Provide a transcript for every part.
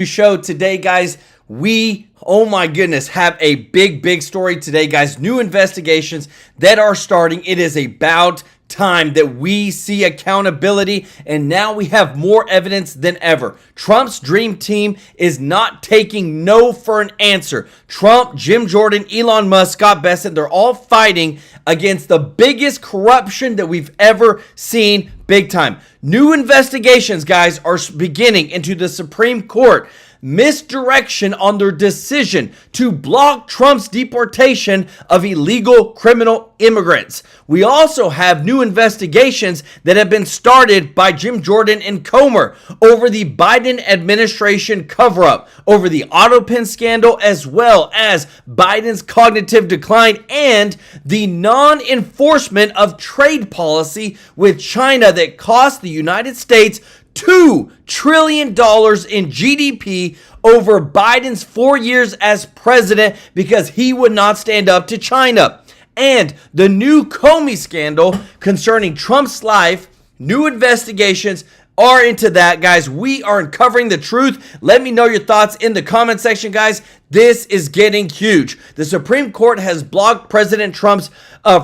Show today, guys. Oh my goodness, have a big story today, guys. New investigations that are starting. It is about time that we see accountability, and now we have more evidence than ever. Trump's dream team is not taking no for an answer. Trump, Jim Jordan, Elon Musk, Scott Bessent, they're all fighting against the biggest corruption that we've ever seen, big time. New investigations, guys, are beginning into the Supreme Court. Misdirection on their decision to block Trump's deportation of illegal criminal immigrants. We also have new investigations that have been started by Jim Jordan and Comer over the Biden administration cover-up, over the Autopen scandal, as well as Biden's cognitive decline and the non-enforcement of trade policy with China that cost the United States $2 trillion in GDP over Biden's 4 years as president because he would not stand up to China. And the new Comey scandal concerning Trump's life, new investigations are into that, guys. We are uncovering the truth. Let me know your thoughts in the comment section, guys. This is getting huge. The Supreme Court has blocked President Trump's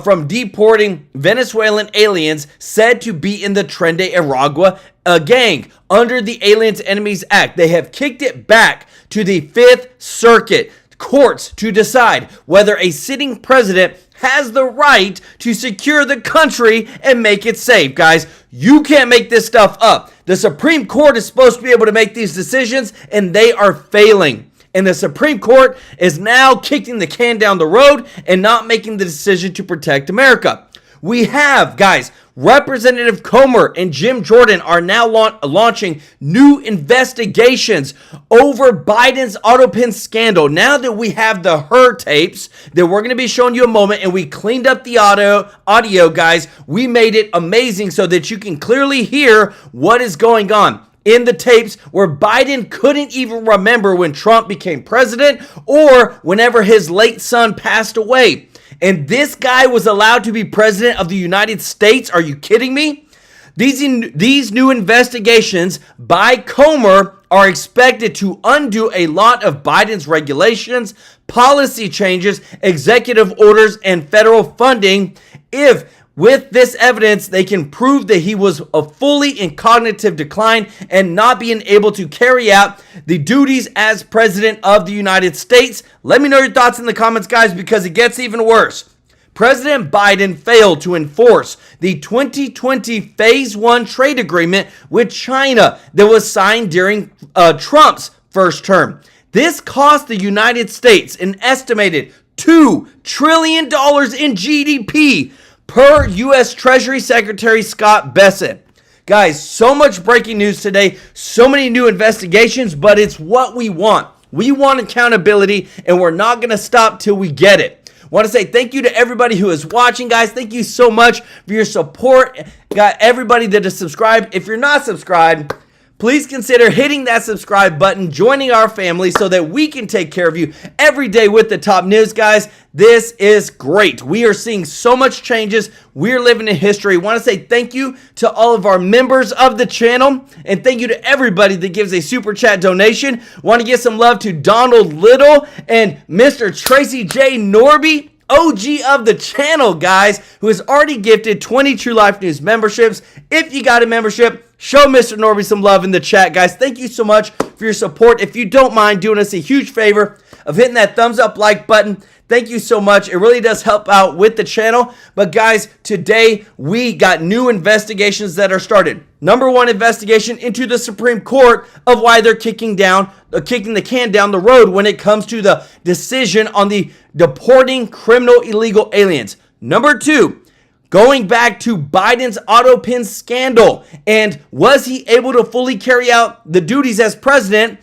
from deporting Venezuelan aliens said to be in the Tren de Aragua gang under the Aliens Enemies Act. They have kicked it back to the Fifth Circuit courts to decide whether a sitting president has the right to secure the country and make it safe. Guys, you can't make this stuff up. The Supreme Court is supposed to be able to make these decisions, and they are failing. And the Supreme Court is now kicking the can down the road and not making the decision to protect America. We have, guys, Representative Comer and Jim Jordan are now launching new investigations over Biden's Autopen scandal. Now that we have the Her tapes that we're going to be showing you in a moment, and we cleaned up the audio, guys, we made it amazing so that you can clearly hear what is going on in the tapes where Biden couldn't even remember when Trump became president or whenever his late son passed away. And this guy was allowed to be president of the United States. Are you kidding me? These new investigations by Comer are expected to undo a lot of Biden's regulations, policy changes, executive orders, and federal funding if with this evidence, they can prove that he was fully in cognitive decline and not being able to carry out the duties as president of the United States. Let me know your thoughts in the comments, guys, because it gets even worse. President Biden failed to enforce the 2020 Phase 1 trade agreement with China that was signed during Trump's first term. This cost the United States an estimated $2 trillion in GDP, per U.S. Treasury Secretary Scott Bessent. Guys, so much breaking news today, so many new investigations, but it's what we want. We want accountability, and we're not going to stop till we get it. I want to say thank you to everybody who is watching, guys. Thank you so much for your support. Got everybody that is subscribed. If you're not subscribed, please consider hitting that subscribe button, joining our family so that we can take care of you every day with the top news, guys. This is great. We are seeing so much changes. We're living in history. I want to say thank you to all of our members of the channel, and thank you to everybody that gives a super chat donation. Want to give some love to Donald Little and Mr. Tracy J. Norby, OG of the channel, guys, who has already gifted 20 TrueLife News memberships. If you got a membership, show Mr. Norby some love in the chat, guys. Thank you so much for your support. If you don't mind doing us a huge favor of hitting that thumbs up like button, thank you so much. It really does help out with the channel. But guys, today we got new investigations that are started. Number one investigation into the Supreme Court of why they're kicking the can down the road when it comes to the decision on the deporting criminal illegal aliens. Number two, going back to Biden's Autopen scandal, and was he able to fully carry out the duties as president,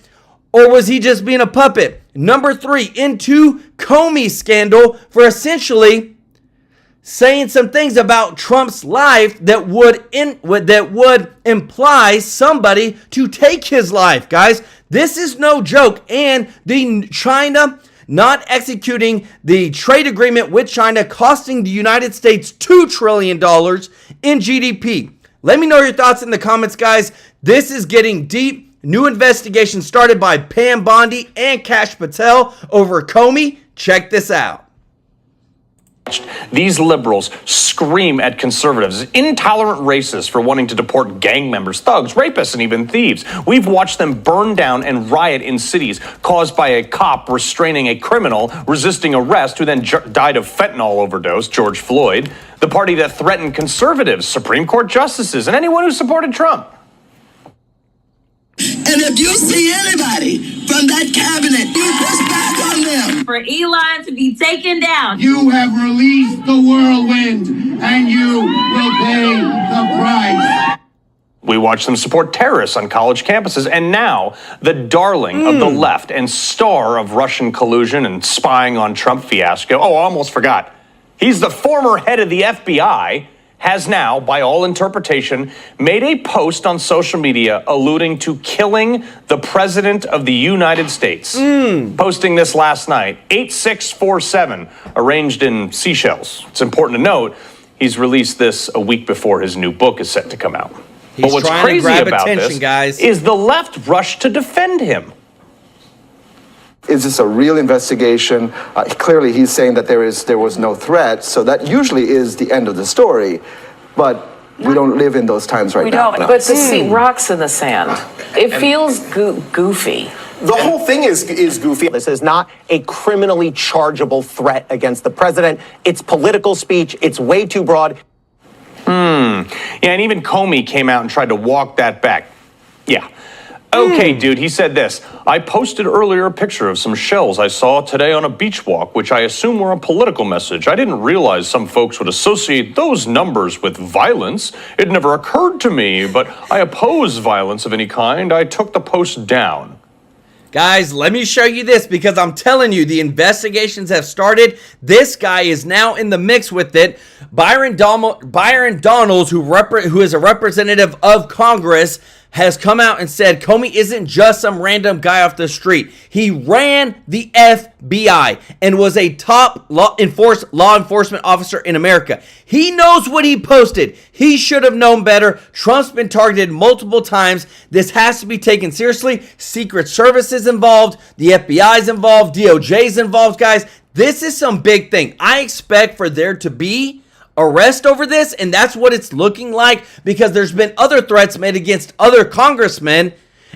or was he just being a puppet? Number three, into Comey scandal for essentially saying some things about Trump's life that would imply somebody to take his life, guys. This is no joke. And the China not executing the trade agreement with China, costing the United States $2 trillion in GDP. Let me know your thoughts in the comments, guys. This is getting deep. New investigation started by Pam Bondi and Kash Patel over Comey. Check this out. These liberals scream at conservatives, intolerant racists for wanting to deport gang members, thugs, rapists, and even thieves. We've watched them burn down and riot in cities caused by a cop restraining a criminal resisting arrest who then died of fentanyl overdose, George Floyd. The party that threatened conservatives, Supreme Court justices, and anyone who supported Trump. And if you see anybody from that cabinet, you push back on them. For Elon to be taken down. You have released the whirlwind, and you will pay the price. We watch them support terrorists on college campuses, and now the darling of the left and star of Russian collusion and spying on Trump fiasco. Oh, I almost forgot. He's the former head of the FBI, has now, by all interpretation, made a post on social media alluding to killing the President of the United States. Posting this last night, 8647, arranged in seashells. It's important to note, he's released this a week before his new book is set to come out. But what's crazy about this is the left rushed to defend him. Is this a real investigation? Clearly, he's saying that there was no threat, so that usually is the end of the story. But we don't live in those times right now. We don't, but to see rocks in the sand, it feels goofy. The whole thing is goofy. This is not a criminally chargeable threat against the president. It's political speech. It's way too broad. Yeah, and even Comey came out and tried to walk that back. Yeah. Okay, dude, he said this. I posted earlier a picture of some shells I saw today on a beach walk, which I assume were a political message. I didn't realize some folks would associate those numbers with violence. It never occurred to me, but I oppose violence of any kind. I took the post down. Guys, let me show you this because I'm telling you, the investigations have started. This guy is now in the mix with it. Byron Donalds, who is a representative of Congress, has come out and said Comey isn't just some random guy off the street. He ran the FBI and was a top law enforcement officer in America. He knows what he posted. He should have known better. Trump's been targeted multiple times. This has to be taken seriously. Secret Service is involved. The FBI's involved. DOJ's involved, guys. This is some big thing. I expect for there to be arrest over this, and that's what it's looking like because there's been other threats made against other congressmen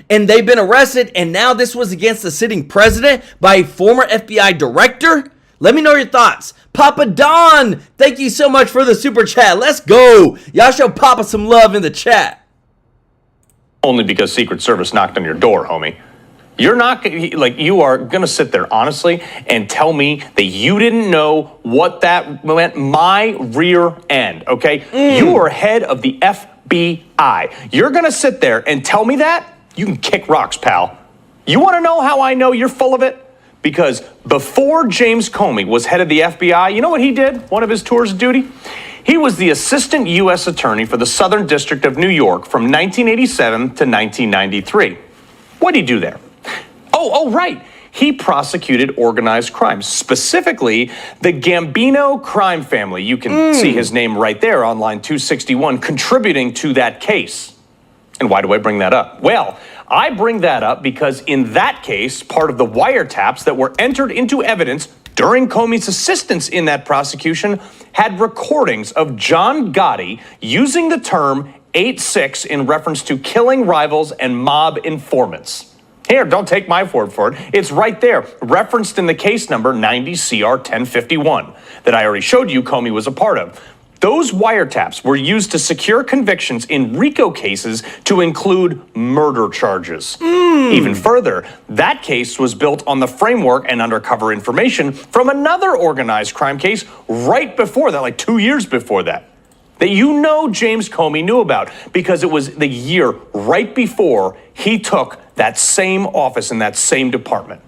and they've been arrested, and now this was against the sitting president by a former FBI director. Let me know your thoughts. Papa Don, thank you so much for the super chat. Let's go. Y'all show Papa some love in the chat. Only because Secret Service knocked on your door, homie. You're not, like, you are going to sit there, honestly, and tell me that you didn't know what that meant. My rear end, okay? You are head of the FBI. You're going to sit there and tell me that? You can kick rocks, pal. You want to know how I know you're full of it? Because before James Comey was head of the FBI, you know what he did? One of his tours of duty? He was the assistant U.S. attorney for the Southern District of New York from 1987 to 1993. What did he do there? Oh, right. He prosecuted organized crime, specifically the Gambino crime family. You can see his name right there on line 261, contributing to that case. And why do I bring that up? Well, I bring that up because in that case, part of the wiretaps that were entered into evidence during Comey's assistance in that prosecution had recordings of John Gotti using the term 8-6 in reference to killing rivals and mob informants. Here, don't take my word for it. It's right there, referenced in the case number 90 CR 1051 that I already showed you Comey was a part of. Those wiretaps were used to secure convictions in RICO cases to include murder charges. Even further, that case was built on the framework and undercover information from another organized crime case right before that, like 2 years before that you know James Comey knew about because it was the year right before he took that same office in that same department.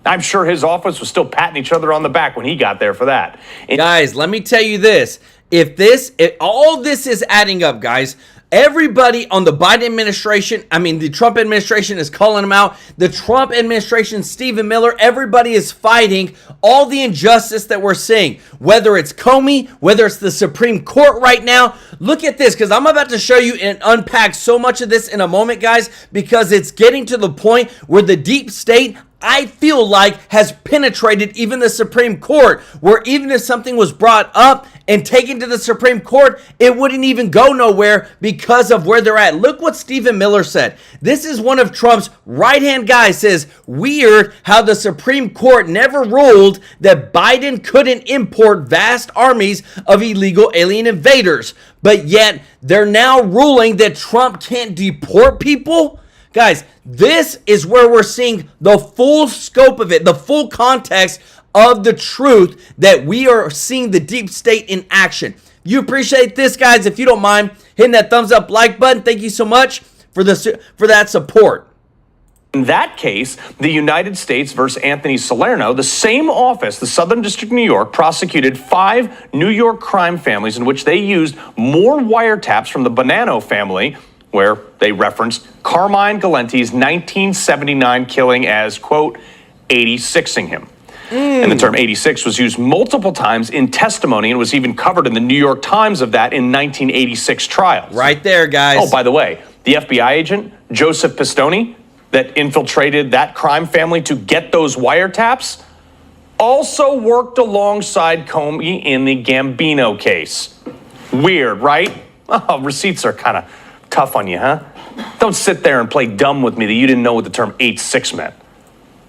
I'm sure his office was still patting each other on the back when he got there for that. Guys, let me tell you this. If all this is adding up, guys, everybody on the Biden administration, the Trump administration is calling him out. The Trump administration, Stephen Miller, everybody is fighting all the injustice that we're seeing. Whether it's Comey, whether it's the Supreme Court right now. Look at this, because I'm about to show you and unpack so much of this in a moment, guys, because it's getting to the point where the deep state, I feel like, has penetrated even the Supreme Court, where even if something was brought up and taken to the Supreme Court, it wouldn't even go nowhere because of where they're at. Look what Stephen Miller said. This is one of Trump's right-hand guys, says, weird how the Supreme Court never ruled that Biden couldn't import vast armies of illegal alien invaders, but yet they're now ruling that Trump can't deport people? Guys, this is where we're seeing the full scope of it, the full context of the truth that we are seeing the deep state in action. You appreciate this, guys? If you don't mind hitting that thumbs up like button, thank you so much for that support. In that case, the United States versus Anthony Salerno, the same office, the Southern District of New York, prosecuted 5 New York crime families in which they used more wiretaps from the Bannon family, where they referenced Carmine Galente's 1979 killing as, quote, 86ing him. And the term 86 was used multiple times in testimony and was even covered in the New York Times of that in 1986 trials. Right there, guys. Oh, by the way, the FBI agent, Joseph Pistone, that infiltrated that crime family to get those wiretaps, also worked alongside Comey in the Gambino case. Weird, right? Oh, receipts are kind of tough on you, huh? Don't sit there and play dumb with me that you didn't know what the term 8-6 meant.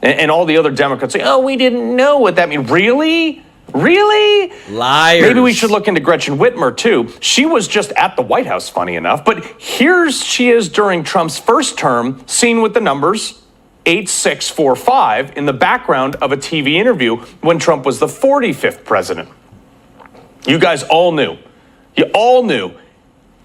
And all the other Democrats say, oh, we didn't know what that meant. Really? Really? Liars. Maybe we should look into Gretchen Whitmer, too. She was just at the White House, funny enough. But here she is during Trump's first term, seen with the numbers 8645 in the background of a TV interview when Trump was the 45th president. You guys all knew. You all knew.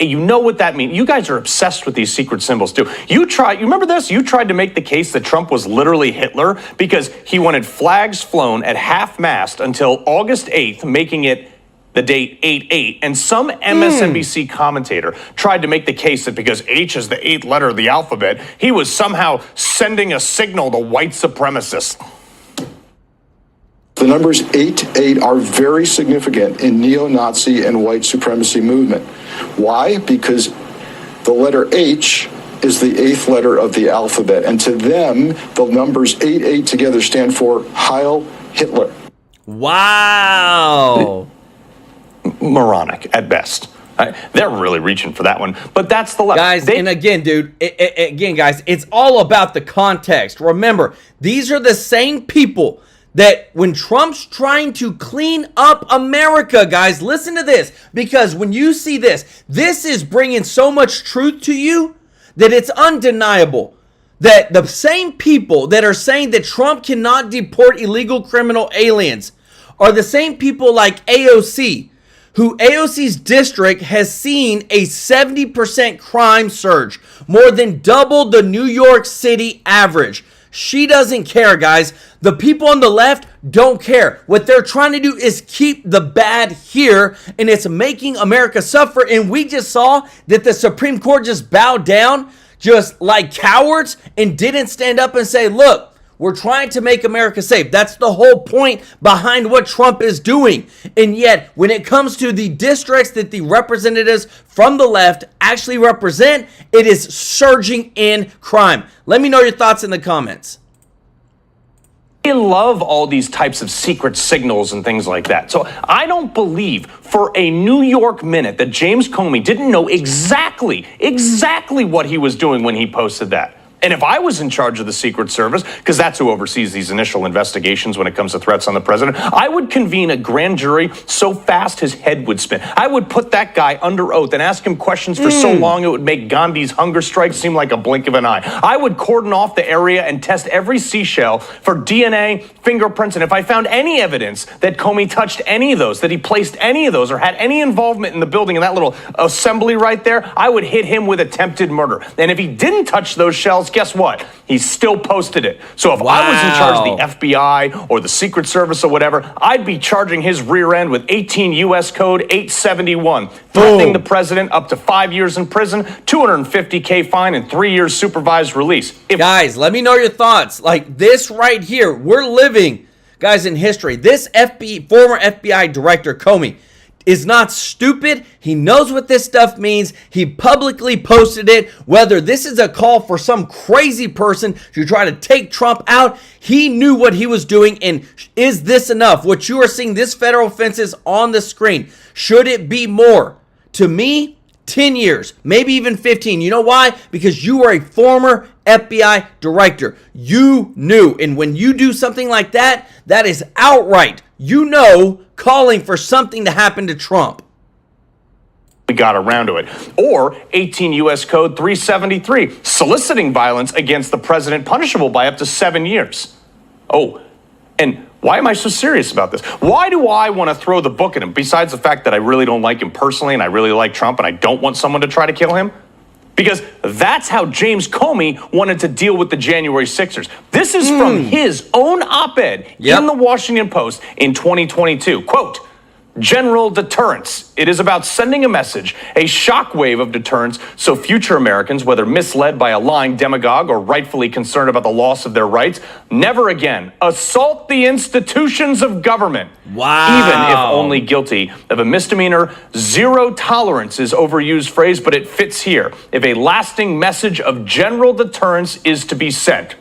You know what that means. You guys are obsessed with these secret symbols, too. You remember this? You tried to make the case that Trump was literally Hitler because he wanted flags flown at half-mast until August 8th, making it the date 8/8. And some MSNBC commentator tried to make the case that because H is the 8th letter of the alphabet, he was somehow sending a signal to white supremacists. The numbers 8-8 are very significant in neo-Nazi and white supremacy movement. Why? Because the letter H is the 8th letter of the alphabet. And to them, the numbers 8-8 together stand for Heil Hitler. Wow. Moronic at best. They're really reaching for that one, but that's the left. Guys, and again, dude, guys, it's all about the context. Remember, these are the same people that when Trump's trying to clean up America, guys, listen to this, because when you see this, this is bringing so much truth to you that it's undeniable that the same people that are saying that Trump cannot deport illegal criminal aliens are the same people like AOC, who AOC's district has seen a 70% crime surge, more than double the New York City average. She doesn't care, guys. The people on the left don't care. What they're trying to do is keep the bad here, and it's making America suffer. And we just saw that the Supreme Court just bowed down, just like cowards, and didn't stand up and say, look, we're trying to make America safe. That's the whole point behind what Trump is doing. And yet, when it comes to the districts that the representatives from the left actually represent, it is surging in crime. Let me know your thoughts in the comments. They love all these types of secret signals and things like that. So I don't believe for a New York minute that James Comey didn't know exactly what he was doing when he posted that. And if I was in charge of the Secret Service, because that's who oversees these initial investigations when it comes to threats on the president, I would convene a grand jury so fast his head would spin. I would put that guy under oath and ask him questions for so long it would make Gandhi's hunger strike seem like a blink of an eye. I would cordon off the area and test every seashell for DNA, fingerprints, and if I found any evidence that Comey touched any of those, that he placed any of those, or had any involvement in the building in that little assembly right there, I would hit him with attempted murder. And if he didn't touch those shells, guess what? He still posted it. So if I was in charge of the FBI or the Secret Service or whatever, I'd be charging his rear end with 18 U.S. Code 871, threatening the president up to 5 years in prison, $250K fine, and 3 years supervised release. Guys, let me know your thoughts. Like this right here, we're living, guys, in history. This former FBI director, Comey, is not stupid. He knows what this stuff means. He publicly posted it. Whether this is a call for some crazy person to try to take Trump out, he knew what he was doing. And is this enough? What you are seeing, this federal offenses on the screen, should it be more? To me, 10 years, maybe even 15. You know why? Because you are a former FBI director. You knew. And when you do something like that, that is outright, calling for something to happen to Trump. We got around to it. Or 18 U.S. Code 373, soliciting violence against the president, punishable by up to 7 years. Oh, and why am I so serious about this? Why do I want to throw the book at him, besides the fact that I really don't like him personally and I really like Trump and I don't want someone to try to kill him? Because that's how James Comey wanted to deal with the January 6ers. This is from his own op-ed in the Washington Post in 2022. Quote, general deterrence. It is about sending a message, a shockwave of deterrence, so future Americans, whether misled by a lying demagogue or rightfully concerned about the loss of their rights, never again assault the institutions of government. Wow. Even if only guilty of a misdemeanor. Zero tolerance is overused phrase, but it fits here. If a lasting message of general deterrence is to be sent.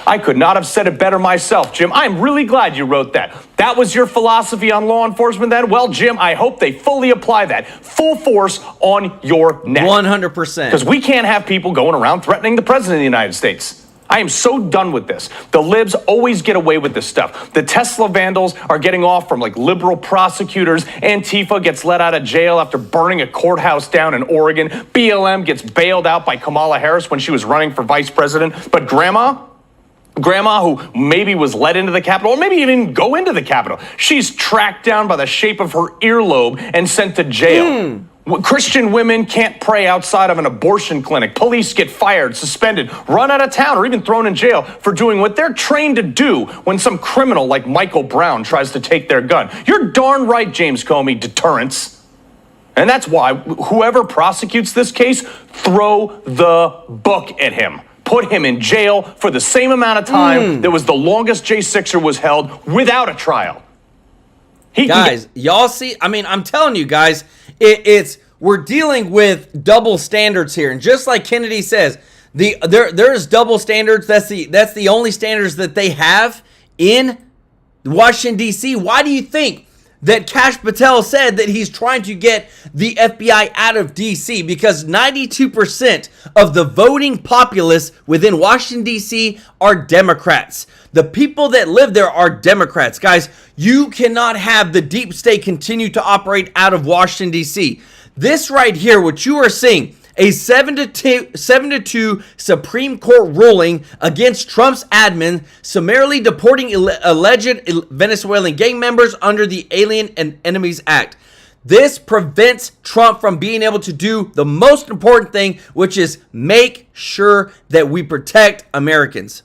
I could not have said it better myself, Jim. I'm really glad you wrote that. That was your philosophy on law enforcement then? Well, Jim, I hope they fully apply that. Full force on your neck. 100%. Because we can't have people going around threatening the president of the United States. I am so done with this. The libs always get away with this stuff. The Tesla vandals are getting off from like liberal prosecutors. Antifa gets let out of jail after burning a courthouse down in Oregon. BLM gets bailed out by Kamala Harris when she was running for vice president. But Grandma, who maybe was let into the Capitol, or maybe even go into the Capitol, she's tracked down by the shape of her earlobe and sent to jail. Christian women can't pray outside of an abortion clinic. Police get fired, suspended, run out of town, or even thrown in jail for doing what they're trained to do when some criminal like Michael Brown tries to take their gun. You're darn right, James Comey, deterrence. And that's why whoever prosecutes this case, throw the book at him. Put him in jail for the same amount of time that was the longest J6er was held without a trial. Guys, y'all see, I mean, I'm telling you guys, we're dealing with double standards here. And just like Kennedy says, there's double standards. That's the only standards that they have in Washington, D.C. Why do you think that Kash Patel said that he's trying to get the FBI out of D.C.? Because 92% of the voting populace within Washington, D.C. are Democrats. The people that live there are Democrats. Guys, you cannot have the deep state continue to operate out of Washington, D.C. This right here, what you are seeing, a 7-2 Supreme Court ruling against Trump's admin summarily deporting alleged Venezuelan gang members under the Alien and Enemies Act. This prevents Trump from being able to do the most important thing, which is make sure that we protect Americans.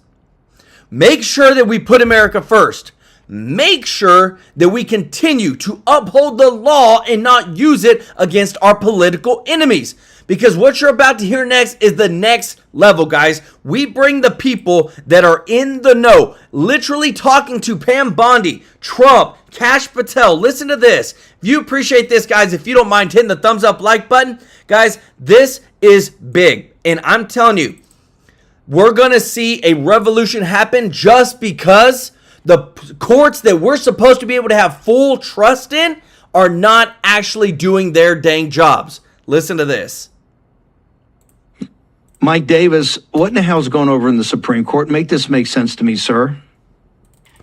Make sure that we put America first. Make sure that we continue to uphold the law and not use it against our political enemies. Because what you're about to hear next is the next level, guys. We bring the people that are in the know, literally talking to Pam Bondi, Trump, Kash Patel. Listen to this. If you appreciate this, guys, if you don't mind hitting the thumbs up like button, guys, this is big. And I'm telling you, we're going to see a revolution happen just because the courts that we're supposed to be able to have full trust in are not actually doing their dang jobs. Listen to this. Mike Davis, what in the hell's going over in the Supreme Court? Make this make sense to me, sir.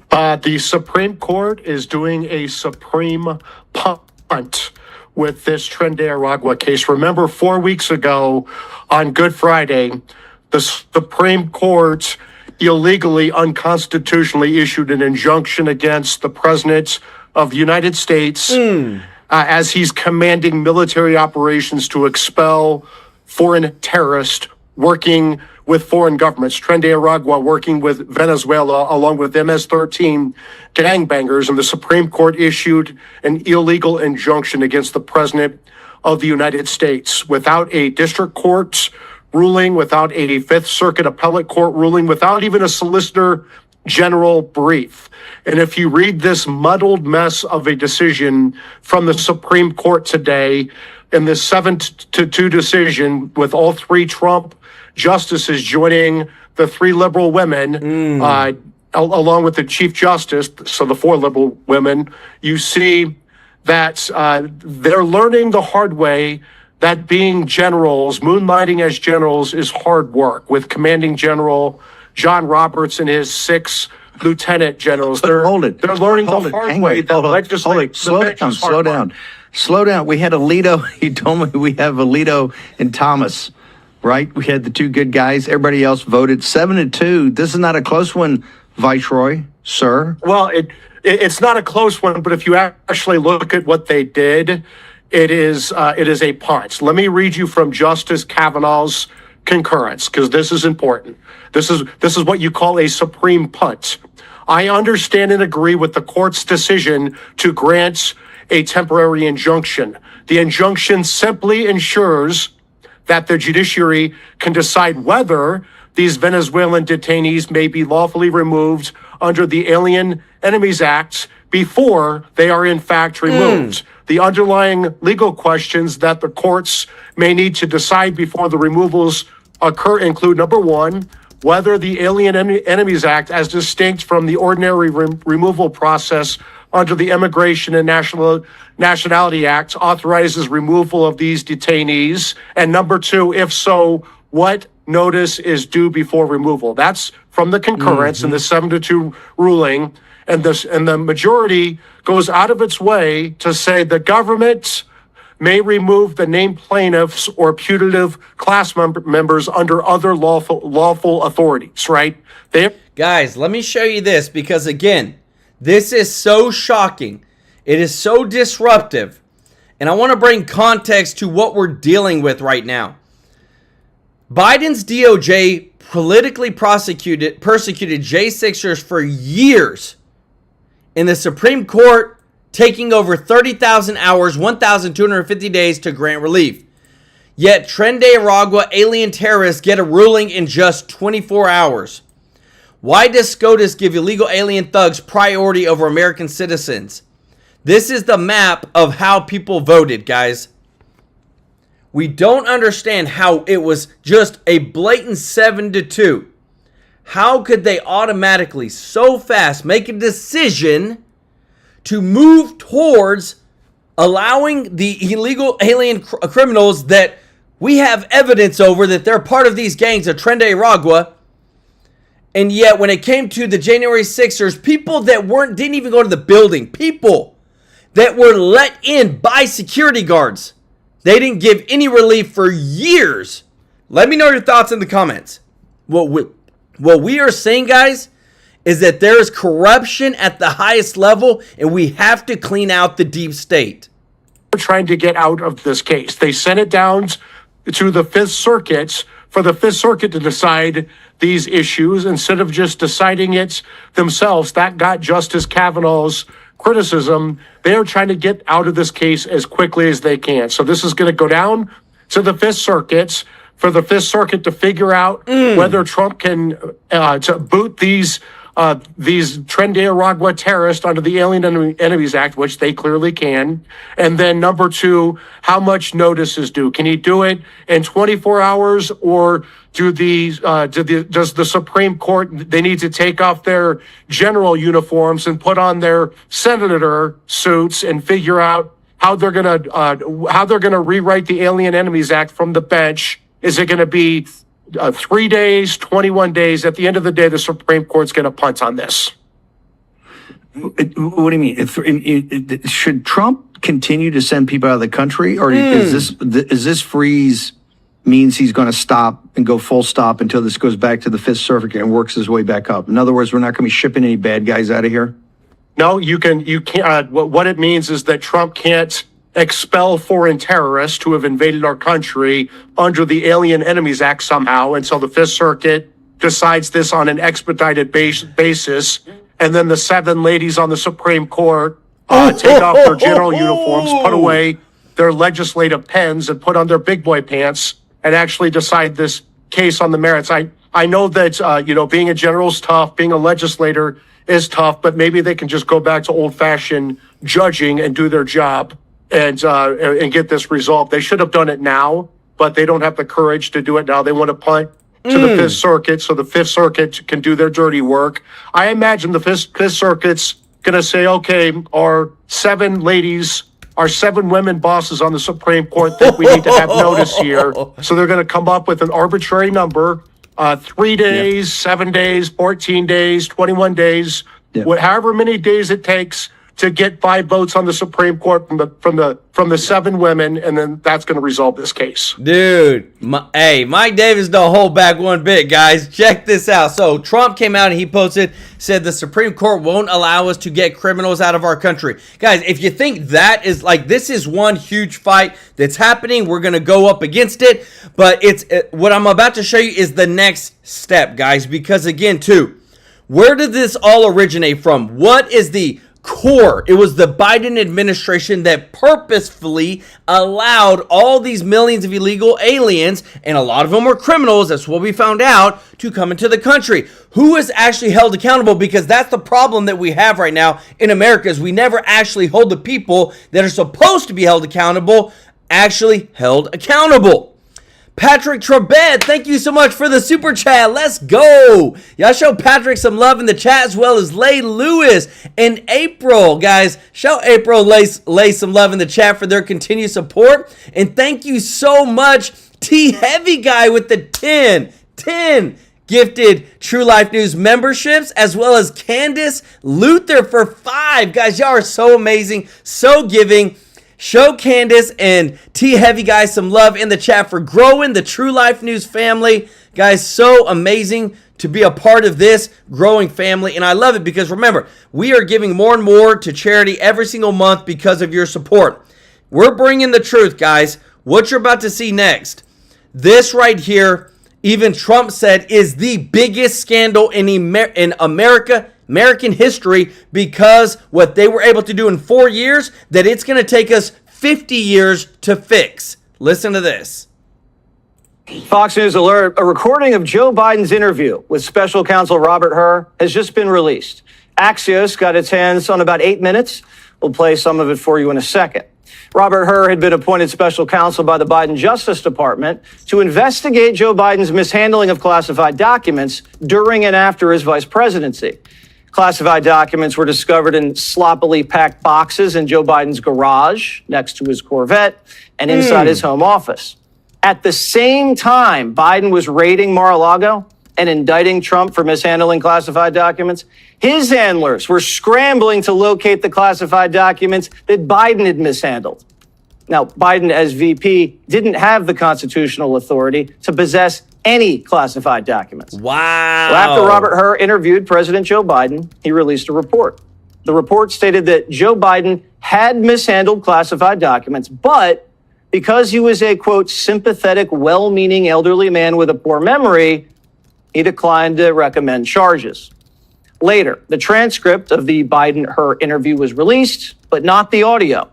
The Supreme Court is doing a supreme punt with this Tren de Aragua case. Remember, 4 weeks ago on Good Friday, the Supreme Court illegally, unconstitutionally issued an injunction against the President of the United States as he's commanding military operations to expel foreign terrorists working with foreign governments. Tren de Aragua working with Venezuela along with MS-13 gangbangers, and the Supreme Court issued an illegal injunction against the President of the United States without a district court ruling, without a Fifth Circuit appellate court ruling, without even a solicitor general brief. And if you read this muddled mess of a decision from the Supreme Court today, in this 7-2 decision with all three Trump justices joining the three liberal women, along with the Chief Justice, so the four liberal women, you see that they're learning the hard way that being generals, moonlighting as generals, is hard work, with Commanding General John Roberts and his 6 lieutenant generals. They're learning the hard way. Slow down. We had Alito. He told me we have Alito and Thomas, right? We had the 2 good guys. Everybody else voted 7-2. This is not a close one, Viceroy, sir. Well, it's not a close one, but if you actually look at what they did, it is a punt. Let me read you from Justice Kavanaugh's concurrence, because this is important. This is what you call a supreme punt. I understand and agree with the court's decision to grant a temporary injunction. The injunction simply ensures that the judiciary can decide whether these Venezuelan detainees may be lawfully removed under the Alien Enemies Act before they are in fact removed. The underlying legal questions that the courts may need to decide before the removals occur include, number 1, whether the Alien Enemies Act, as distinct from the ordinary removal process under the Immigration and Nationality Act, authorizes removal of these detainees, and number 2, if so, what notice is due before removal. That's from the concurrence in the 7-2 ruling, and the majority goes out of its way to say the government may remove the named plaintiffs or putative class members under other lawful authorities, right? Guys, let me show you this, because again, this is so shocking. It is so disruptive. And I want to bring context to what we're dealing with right now. Biden's DOJ politically persecuted J6ers for years. In the Supreme Court, taking over 30,000 hours, 1,250 days to grant relief. Yet Tren de Aragua alien terrorists get a ruling in just 24 hours. Why does SCOTUS give illegal alien thugs priority over American citizens? This is the map of how people voted, guys. We don't understand how it was just a blatant 7-2. How could they automatically, so fast, make a decision to move towards allowing the illegal alien criminals that we have evidence over that they're part of these gangs of Tren de Aragua? And yet when it came to the January 6ers, people that didn't even go to the building, people that were let in by security guards, they didn't give any relief for years. Let me know your thoughts in the comments. What we are saying, guys, is that there is corruption at the highest level, and we have to clean out the deep state. They're trying to get out of this case. They sent it down to the Fifth Circuit for the Fifth Circuit to decide these issues instead of just deciding it themselves. That got Justice Kavanaugh's criticism. They are trying to get out of this case as quickly as they can. So this is going to go down to the Fifth Circuit for the Fifth Circuit to figure out whether Trump can to boot these Tren de Aragua terrorists under the Alien Enemies Act, which they clearly can. And then number 2, how much notice is due? Can he do it in 24 hours, or does the Supreme Court, they need to take off their general uniforms and put on their senator suits and figure out how they're gonna rewrite the Alien Enemies Act from the bench? Is it going to be 3 days, 21 days? At the end of the day, the Supreme Court's going to punt on this. What do you mean? Should Trump continue to send people out of the country, or is this freeze means he's going to stop and go full stop until this goes back to the Fifth Circuit and works his way back up? In other words, we're not going to be shipping any bad guys out of here? No, you can't. What it means is that Trump can't expel foreign terrorists who have invaded our country under the Alien Enemies Act somehow until the Fifth Circuit decides this on an expedited basis. And then the 7 ladies on the Supreme Court take off their general uniforms, put away their legislative pens, and put on their big boy pants and actually decide this case on the merits. I I know that, being a general is tough, being a legislator is tough, but maybe they can just go back to old-fashioned judging and do their job and get this resolved. They should have done it now, but they don't have the courage to do it now. They want to punt to the Fifth Circuit so the Fifth Circuit can do their dirty work. I imagine the Fifth Circuit's going to say, okay, our 7 women bosses on the Supreme Court think we need to have notice here. So they're going to come up with an arbitrary number, 3 days, 7 days, 14 days, 21 days, however many days it takes to get 5 votes on the Supreme Court from the 7 women, and then that's going to resolve this case. Dude, Mike Davis don't hold back one bit, guys. Check this out. So Trump came out and he said the Supreme Court won't allow us to get criminals out of our country. Guys, if you think that is this is one huge fight that's happening, we're going to go up against it. But what I'm about to show you is the next step, guys, because again, where did this all originate from? What is the core? It was the Biden administration that purposefully allowed all these millions of illegal aliens, and a lot of them were criminals, that's what we found out, to come into the country. Who is actually held accountable? Because that's the problem that we have right now in America, is we never actually hold the people that are supposed to be held accountable actually held accountable. Patrick Trebed, thank you so much for the super chat. Let's go. Y'all show Patrick some love in the chat, as well as Lay Lewis and April. Guys, show April Lay some love in the chat for their continued support. And thank you so much, T Heavy Guy with the 10 gifted True Life News memberships, as well as Candace Luther for 5. Guys, y'all are so amazing, so giving. Show Candace and T Heavy Guys some love in the chat for growing the True Life News family. Guys, so amazing to be a part of this growing family. And I love it because, remember, we are giving more and more to charity every single month because of your support. We're bringing the truth, guys. What you're about to see next, this right here, even Trump said, is the biggest scandal in American history, because what they were able to do in 4 years, that it's going to take us 50 years to fix. Listen to this. Fox News alert, a recording of Joe Biden's interview with special counsel Robert Hur has just been released. Axios got its hands on about 8 minutes. We'll play some of it for you in a second. Robert Hur had been appointed special counsel by the Biden Justice Department to investigate Joe Biden's mishandling of classified documents during and after his vice presidency. Classified documents were discovered in sloppily packed boxes in Joe Biden's garage next to his Corvette and inside his home office. At the same time Biden was raiding Mar-a-Lago and indicting Trump for mishandling classified documents, his handlers were scrambling to locate the classified documents that Biden had mishandled. Now, Biden, as VP, didn't have the constitutional authority to possess any classified documents. Wow. Well, after Robert Hur interviewed President Joe Biden, he released a report. The report stated that Joe Biden had mishandled classified documents, but because he was a, quote, sympathetic, well-meaning elderly man with a poor memory, he declined to recommend charges. Later, the transcript of the Biden-Hur interview was released, but not the audio.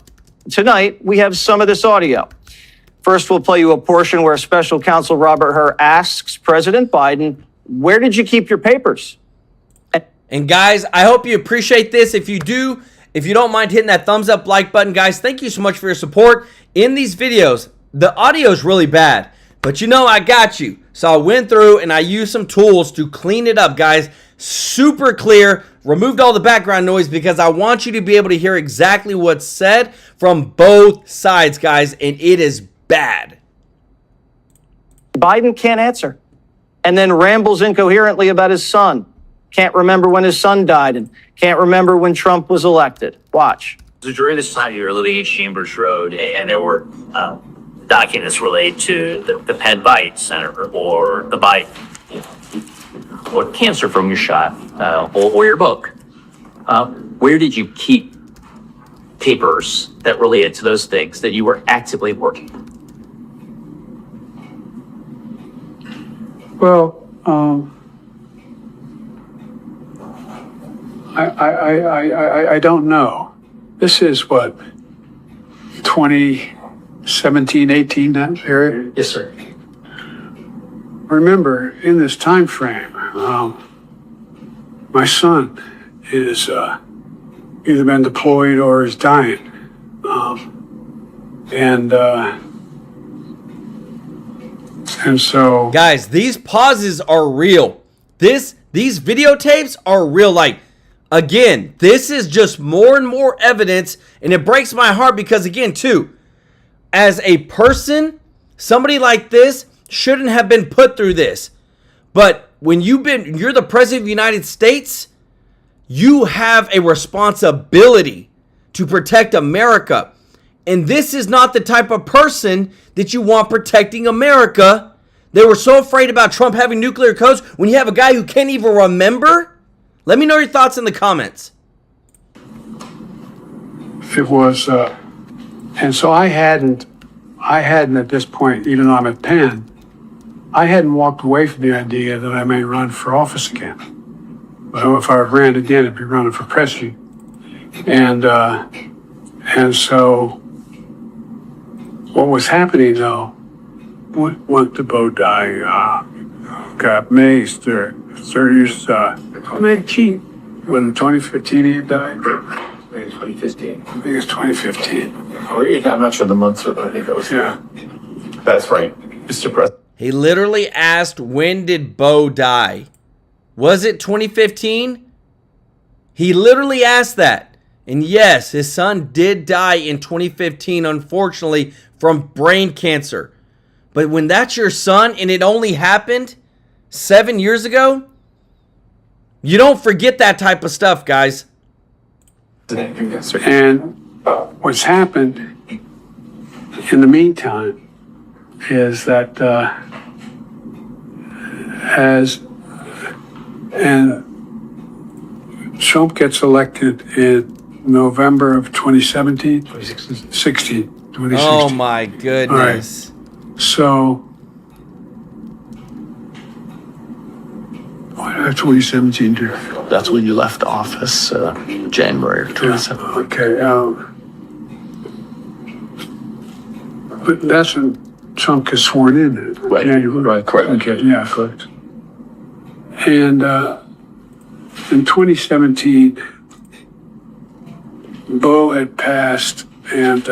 Tonight, we have some of this audio. First, we'll play you a portion where special counsel Robert Hur asks President Biden, where did you keep your papers? And guys, I hope you appreciate this. If you don't mind hitting that thumbs up like button, guys, thank you so much for your support. In these videos, the audio is really bad, but I got you. So I went through and I used some tools to clean it up, guys. Super clear, removed all the background noise because I want you to be able to hear exactly what's said from both sides, guys, and it is bad. Biden can't answer, and then rambles incoherently about his son. Can't remember when his son died and can't remember when Trump was elected. Watch. So during this time, you were living in Chambers Road, and there were documents related to the Penn Bite Center or the Bite, or cancer from your shot, or your book. Where did you keep papers that related to those things that you were actively working? Well, I don't know. This is what, 2017, 18, that period? Yes, sir. remember, in this time frame, my son is either been deployed or is dying. And so, guys, these pauses are real. These videotapes are real. Like, again, this is just more and more evidence, and it breaks my heart because, again, too, as a person, somebody like this shouldn't have been put through this. But when you're the president of the United States, you have a responsibility to protect America. And this is not the type of person that you want protecting America. They were so afraid about Trump having nuclear codes when you have a guy who can't even remember. Let me know your thoughts in the comments. it was, and so I hadn't at this point, even though I'm at Penn, I hadn't walked away from the idea that I may run for office again. But if I ran again, I'd be running for president. And so what was happening though, went to Bodie, got mazed there, 30 years, when 2015 he died. 2015. I think it's 2015. I'm not sure the months, but I think that was. Yeah. That's right, Mr. President. He literally asked, when did Bo die? Was it 2015? He literally asked that. And yes, his son did die in 2015, unfortunately, from brain cancer. But when that's your son and it only happened 7 years ago, you don't forget that type of stuff, guys. And what's happened in the meantime is that Trump gets elected in November of 2017? 2016. Oh my goodness. Right. So, 2017, dear. That's when you left office, January of 2017. Okay. But that's when Trump gets sworn in. Right. January. Right. Correct. Okay. Yeah. Correct. And in 2017, Bo had passed, and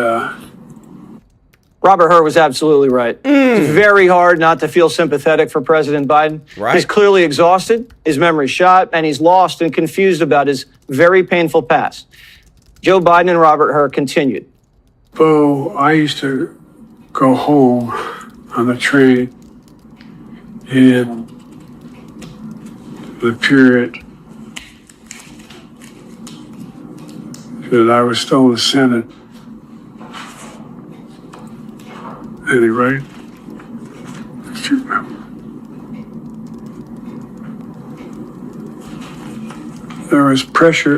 Robert Hur was absolutely right. It's very hard not to feel sympathetic for President Biden. Right. He's clearly exhausted, his memory's shot, and he's lost and confused about his very painful past. Joe Biden and Robert Hur continued. Bo, I used to go home on the train in the period that I was still in the Senate. Anyway, there was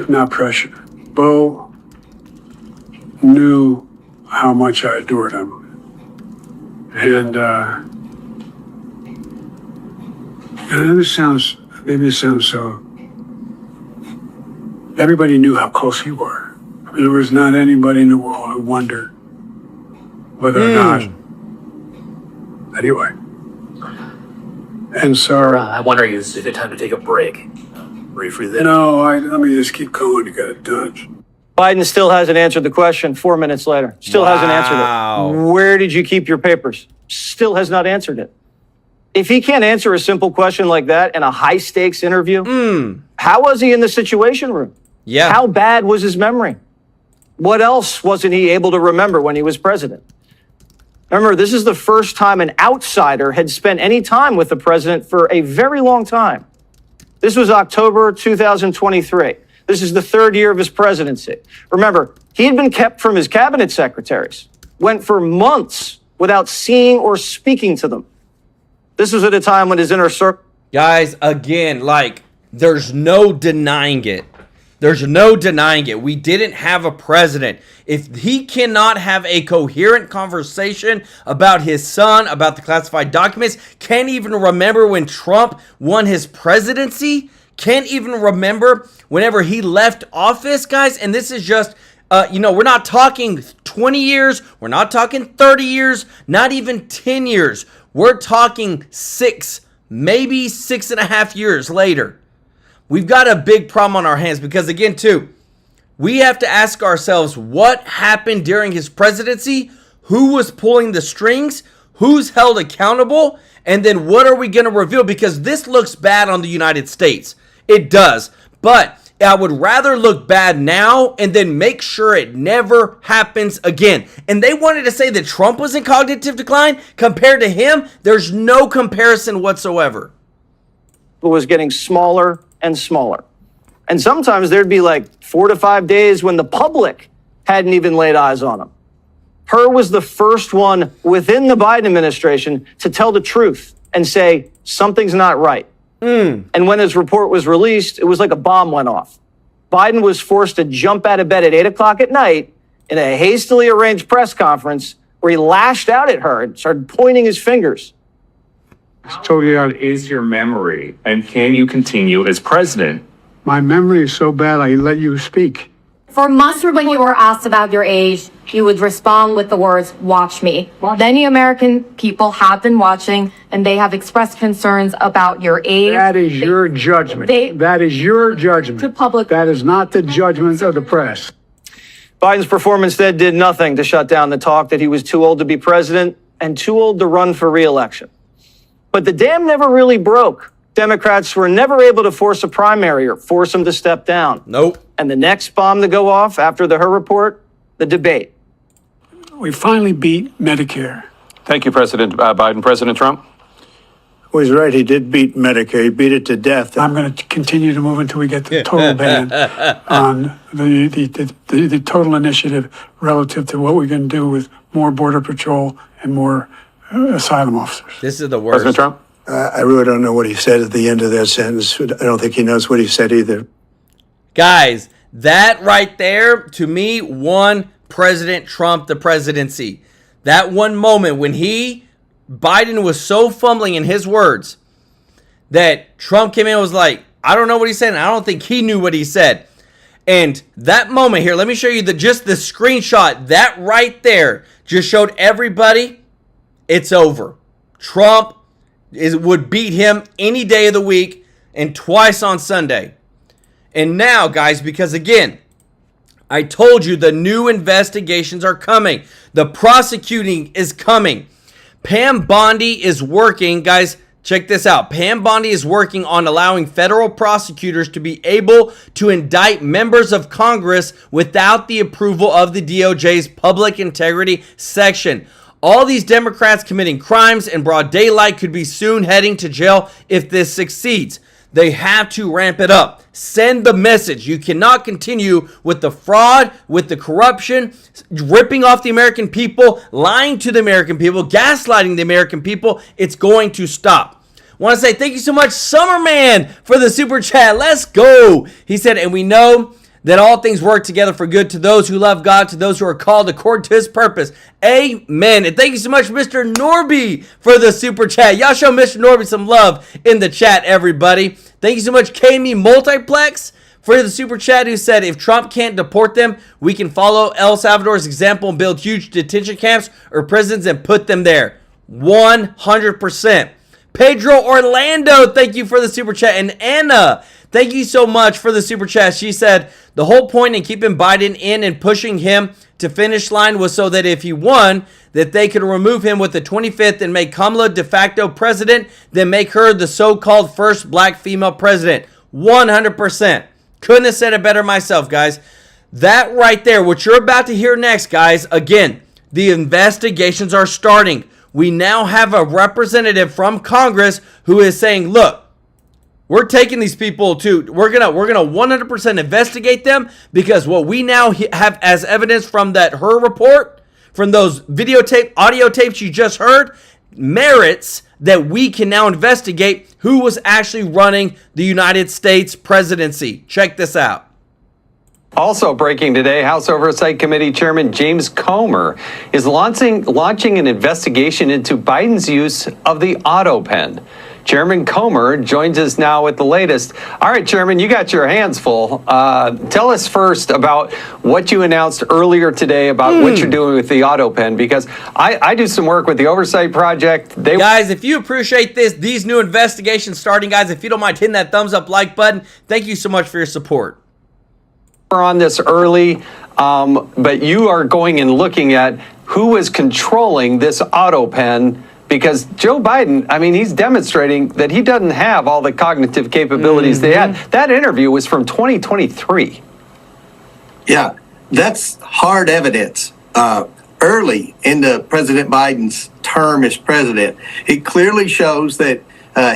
not pressure. Bo knew how much I adored him. And maybe it sounds so, everybody knew how close you were. There was not anybody in the world who wondered whether or not. Anyway. And so. I'm wondering, is it time to take a break? Briefly then. No, let me just keep going to get it done. Biden still hasn't answered the question 4 minutes later. Still hasn't answered it. Where did you keep your papers? Still has not answered it. If he can't answer a simple question like that in a high-stakes interview, how was he in the Situation Room? Yeah. How bad was his memory? What else wasn't he able to remember when he was president? Remember, this is the first time an outsider had spent any time with the president for a very long time. This was October 2023. This is the third year of his presidency. Remember, he had been kept from his cabinet secretaries, went for months without seeing or speaking to them. This was at a time when his inner circle. Guys, again, there's no denying it. There's no denying it. We didn't have a president. If he cannot have a coherent conversation about his son, about the classified documents, can't even remember when Trump won his presidency, can't even remember whenever he left office, guys. And this is just, we're not talking 20 years. We're not talking 30 years, not even 10 years. We're talking 6 maybe 6.5 years later, we've got a big problem on our hands because, again, too, we have to ask ourselves what happened during his presidency, who was pulling the strings, who's held accountable, and then what are we going to reveal? Because this looks bad on the United States. It does. But I would rather look bad now and then make sure it never happens again. And they wanted to say that Trump was in cognitive decline. Compared to him, there's no comparison whatsoever. It was getting smaller and smaller. And sometimes there'd be like 4 to 5 days when the public hadn't even laid eyes on him. Her was the first one within the Biden administration to tell the truth and say something's not right. And when his report was released, it was like a bomb went off. Biden was forced to jump out of bed at 8 o'clock at night in a hastily arranged press conference where he lashed out at her and started pointing his fingers. How good is your memory, and can you continue as president? My memory is so bad, I let you speak. For months when you were asked about your age, you would respond with the words, watch me. Many American people have been watching, and they have expressed concerns about your age. That is your judgment. That is your judgment. To public. That is not the judgment of the press. Biden's performance then did nothing to shut down the talk that he was too old to be president and too old to run for re-election. But the dam never really broke. Democrats were never able to force a primary or force him to step down. Nope. And the next bomb to go off after the Her report, the debate. We finally beat Medicare. Thank you, President Biden. President Trump? Well, he's right. He did beat Medicare. He beat it to death. I'm going to continue to move until we get the total ban on the total initiative relative to what we're going to do with more Border Patrol and more asylum officers. This is the worst. President Trump? I really don't know what he said at the end of that sentence. I don't think he knows what he said either. Guys, that right there, to me, won President Trump the presidency. That one moment when Biden was so fumbling in his words that Trump came in and was like, I don't know what he said, and I don't think he knew what he said. And that moment here, let me show you just the screenshot. That right there just showed everybody it's over. Trump would beat him any day of the week and twice on Sunday. And now, guys, because again, I told you the new investigations are coming. The prosecuting is coming. Pam Bondi is working, guys, check this out. Pam Bondi is working on allowing federal prosecutors to be able to indict members of Congress without the approval of the DOJ's public integrity section. All these Democrats committing crimes in broad daylight could be soon heading to jail if this succeeds. They have to ramp it up. Send the message. You cannot continue with the fraud, with the corruption, ripping off the American people, lying to the American people, gaslighting the American people. It's going to stop. Want to say thank you so much, Summerman, for the super chat. Let's go. He said, and we know that all things work together for good to those who love God, to those who are called according to his purpose. Amen. And thank you so much, Mr. Norby, for the super chat. Y'all show Mr. Norby some love in the chat, everybody. Thank you so much, KME Multiplex, for the super chat, who said, if Trump can't deport them, we can follow El Salvador's example and build huge detention camps or prisons and put them there. 100%. Pedro Orlando, thank you for the super chat. And Anna, thank you so much for the super chat. She said, the whole point in keeping Biden in and pushing him to finish line was so that if he won, that they could remove him with the 25th and make Kamala de facto president, then make her the so-called first black female president. 100%. Couldn't have said it better myself, guys. That right there, what you're about to hear next, guys, again, the investigations are starting. We now have a representative from Congress who is saying, look, we're taking these people to, we're gonna 100% investigate them, because what we now have as evidence from that Her report, from those audio tapes you just heard, merits that we can now investigate who was actually running the United States presidency. Check this out. Also breaking today, House Oversight Committee Chairman James Comer is launching an investigation into Biden's use of the Autopen. Chairman Comer joins us now with the latest. All right, Chairman, you got your hands full. Tell us first about what you announced earlier today about what you're doing with the Autopen, because I do some work with the Oversight Project. Guys, if you appreciate these new investigations starting, guys, if you don't mind hitting that thumbs up like button, thank you so much for your support. We're on this early, but you are going and looking at who is controlling this Autopen, because Joe Biden, I mean, he's demonstrating that he doesn't have all the cognitive capabilities they had. That interview was from 2023. Yeah, that's hard evidence. Early into President Biden's term as president, it clearly shows that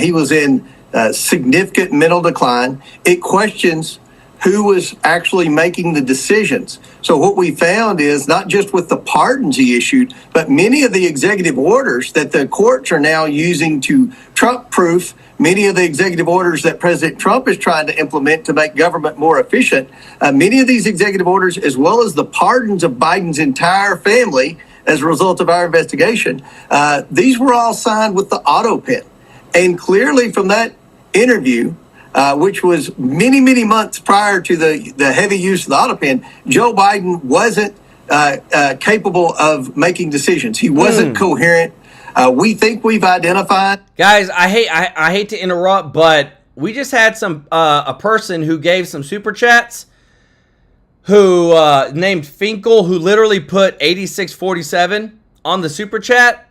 he was in significant mental decline. It questions who was actually making the decisions. So what we found is not just with the pardons he issued, but many of the executive orders that the courts are now using to Trump-proof many of the executive orders that President Trump is trying to implement to make government more efficient. Many of these executive orders, as well as the pardons of Biden's entire family as a result of our investigation, these were all signed with the Autopen. And clearly from that interview, which was many, many months prior to the heavy use of the Autopen, Joe Biden wasn't capable of making decisions. He wasn't coherent. We think we've identified. Guys, I hate to interrupt, but we just had a person who gave some super chats who named Finkel, who literally put 8647 on the super chat.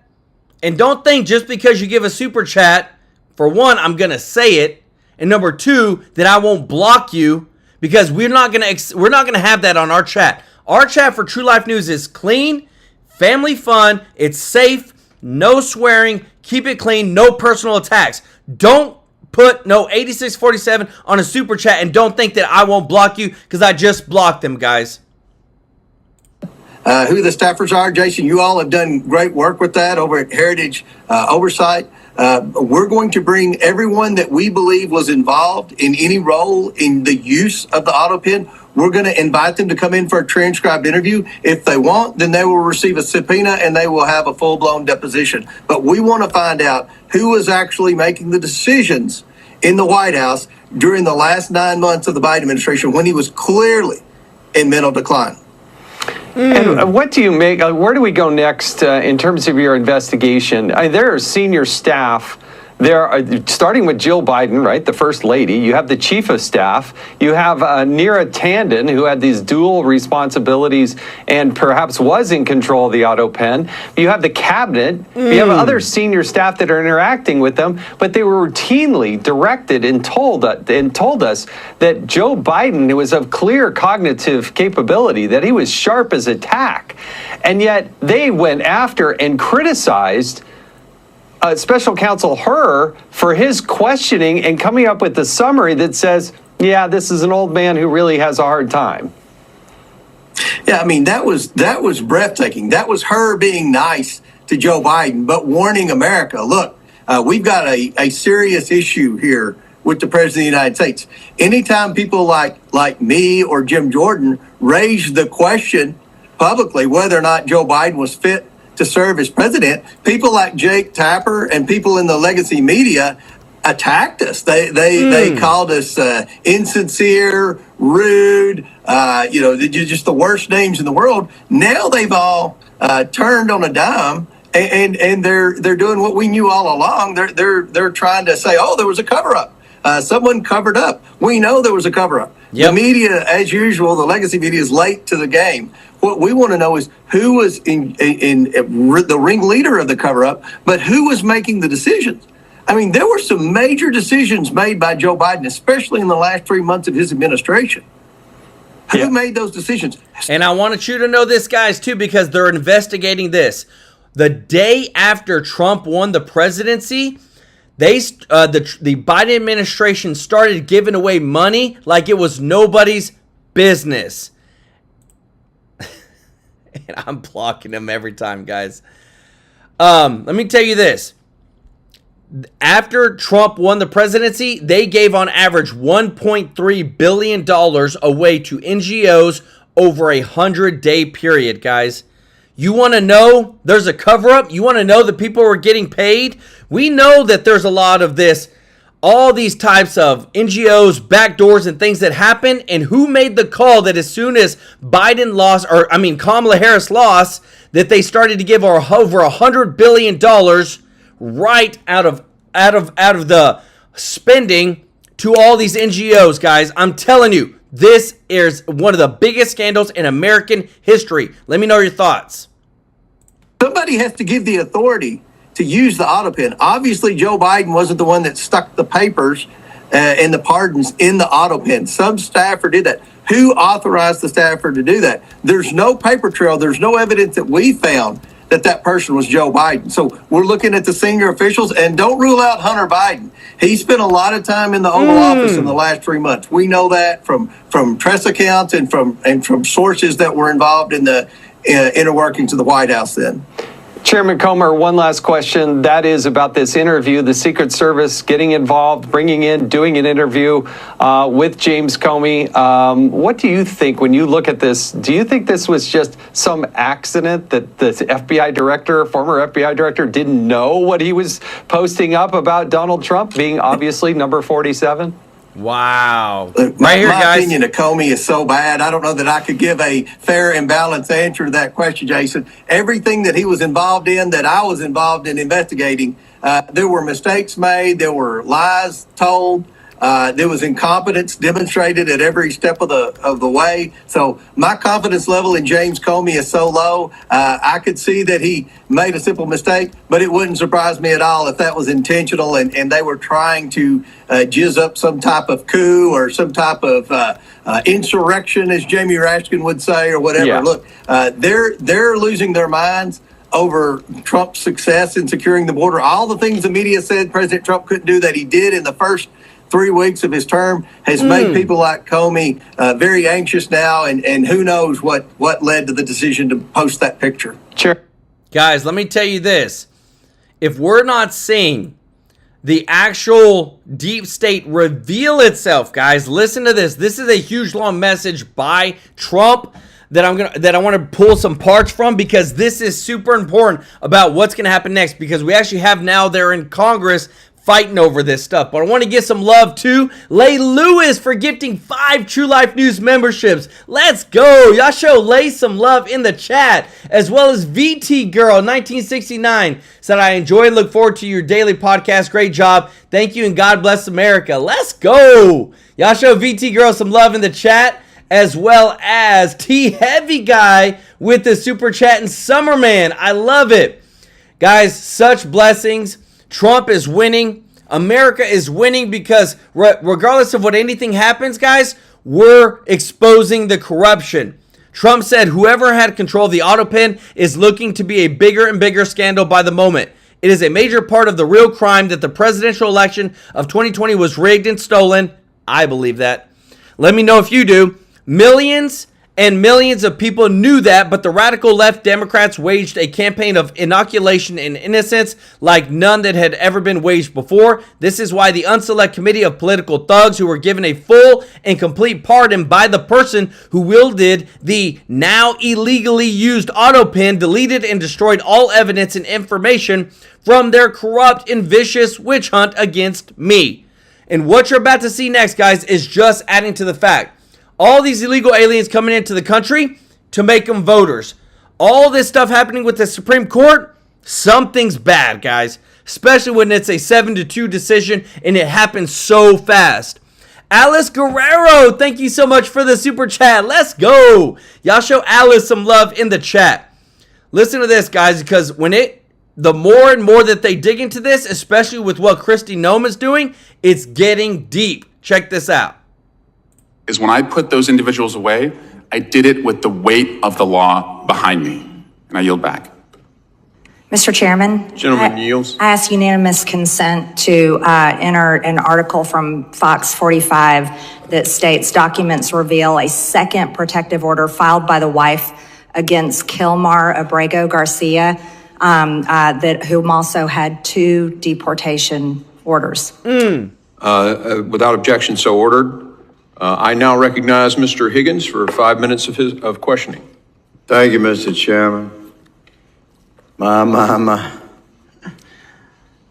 And don't think just because you give a super chat, for one, I'm going to say it. And number two, that I won't block you, because we're not gonna have that on our chat. Our chat for True Life News is clean, family fun, it's safe, no swearing, keep it clean, no personal attacks. Don't put no 8647 on a super chat and don't think that I won't block you, because I just blocked them, guys. Who the staffers are, Jason, you all have done great work with that over at Heritage Oversight. We're going to bring everyone that we believe was involved in any role in the use of the Autopen. We're going to invite them to come in for a transcribed interview. If they want, then they will receive a subpoena and they will have a full-blown deposition. But we want to find out who was actually making the decisions in the White House during the last 9 months of the Biden administration, when he was clearly in mental decline. And what do you make, where do we go next in terms of your investigation? There are senior staff there, starting with Jill Biden, right, the first lady. You have the chief of staff. You have Neera Tanden, who had these dual responsibilities and perhaps was in control of the Autopen. You have the cabinet. You have other senior staff that are interacting with them, but they were routinely directed and told us that Joe Biden was of clear cognitive capability, that he was sharp as a tack. And yet they went after and criticized Special Counsel Hur for his questioning and coming up with the summary that says, yeah, this is an old man who really has a hard time. Yeah, I mean, that was breathtaking. That was her being nice to Joe Biden, but warning America, look, we've got a serious issue here with the President of the United States. Anytime people like me or Jim Jordan raise the question publicly whether or not Joe Biden was fit to serve as president, people like Jake Tapper and people in the legacy media attacked us. They called us insincere, rude, just the worst names in the world. Now they've all turned on a dime, and they're doing what we knew all along. They're trying to say, oh, there was a cover-up. Someone covered up. We know there was a cover-up. Yep. The media, as usual, the legacy media is late to the game. What we want to know is who was in the ringleader of the cover-up, but who was making the decisions. I mean, there were some major decisions made by Joe Biden, especially in the last 3 months of his administration. Who made those decisions? And I want you to know this, guys, too, because they're investigating this. The day after Trump won the presidency, the Biden administration started giving away money like it was nobody's business. And I'm blocking them every time, guys. Let me tell you this. After Trump won the presidency, they gave on average $1.3 billion away to NGOs over a 100-day period, guys. You want to know there's a cover-up? You want to know that people were getting paid? We know that there's a lot of this, all these types of NGOs, backdoors, and things that happen. And who made the call that as soon as Biden lost, Kamala Harris lost, that they started to give over $100 billion right out of the spending to all these NGOs, guys. I'm telling you, this is one of the biggest scandals in American history. Let me know your thoughts. Somebody has to give the authority to use the Autopen. Obviously, Joe Biden wasn't the one that stuck the papers and the pardons in the Autopen. Some staffer did that. Who authorized the staffer to do that? There's no paper trail. There's no evidence that we found that person was Joe Biden. So we're looking at the senior officials, and don't rule out Hunter Biden. He spent a lot of time in the Oval Office in the last 3 months. We know that from press accounts and from sources that were involved in the inner workings of the White House then. Chairman Comer, one last question. That is about this interview, the Secret Service getting involved, doing an interview with James Comey. What do you think when you look at this? Do you think this was just some accident that the FBI director, former FBI director, didn't know what he was posting up about Donald Trump being obviously number 47? Wow. My opinion of Comey is so bad, I don't know that I could give a fair and balanced answer to that question, Jason. Everything that he was involved in, that I was involved in investigating, there were mistakes made, there were lies told, there was incompetence demonstrated at every step of the way. So my confidence level in James Comey is so low. I could see that he made a simple mistake, but it wouldn't surprise me at all if that was intentional and they were trying to jizz up some type of coup or some type of insurrection, as Jamie Raskin would say, or whatever. Yeah. Look, they're losing their minds over Trump's success in securing the border. All the things the media said President Trump couldn't do that he did in the first 3 weeks of his term has made people like Comey very anxious now, and who knows what led to the decision to post that picture. Sure. Guys, let me tell you this. If we're not seeing the actual deep state reveal itself, guys, listen to this. This is a huge long message by Trump that I want to pull some parts from, because this is super important about what's going to happen next, because we actually have now they're in Congress fighting over this stuff. But I want to give some love to Lay Lewis for gifting 5 TrueLife News memberships. Let's go. Y'all show Lay some love in the chat. As well as VT Girl 1969 said, I enjoy and look forward to your daily podcast. Great job. Thank you and God bless America. Let's go. Y'all show VT Girl some love in the chat. As well as T Heavy Guy with the super chat and Summerman. I love it. Guys, such blessings. Trump is winning. America is winning because regardless of what anything happens, guys, we're exposing the corruption. Trump said whoever had control of the Autopen is looking to be a bigger and bigger scandal by the moment. It is a major part of the real crime that the presidential election of 2020 was rigged and stolen. I believe that. Let me know if you do. Millions and millions of people knew that, but the radical left Democrats waged a campaign of inoculation and innocence like none that had ever been waged before. This is why the Unselect Committee of Political Thugs, who were given a full and complete pardon by the person who wielded the now illegally used Autopen, deleted and destroyed all evidence and information from their corrupt and vicious witch hunt against me. And what you're about to see next, guys, is just adding to the fact. All these illegal aliens coming into the country to make them voters. All this stuff happening with the Supreme Court, something's bad, guys. Especially when it's a 7-2 decision and it happens so fast. Alice Guerrero, thank you so much for the super chat. Let's go. Y'all show Alice some love in the chat. Listen to this, guys, because the more and more that they dig into this, especially with what Kristi Noem is doing, it's getting deep. Check this out. Is when I put those individuals away, I did it with the weight of the law behind me. And I yield back. Mr. Chairman. Gentleman yields. I ask unanimous consent to enter an article from Fox 45 that states documents reveal a second protective order filed by the wife against Kilmar Abrego Garcia, whom also had 2 deportation orders. Without objection, so ordered. I now recognize Mr. Higgins for 5 minutes of questioning. Thank you, Mr. Chairman. My.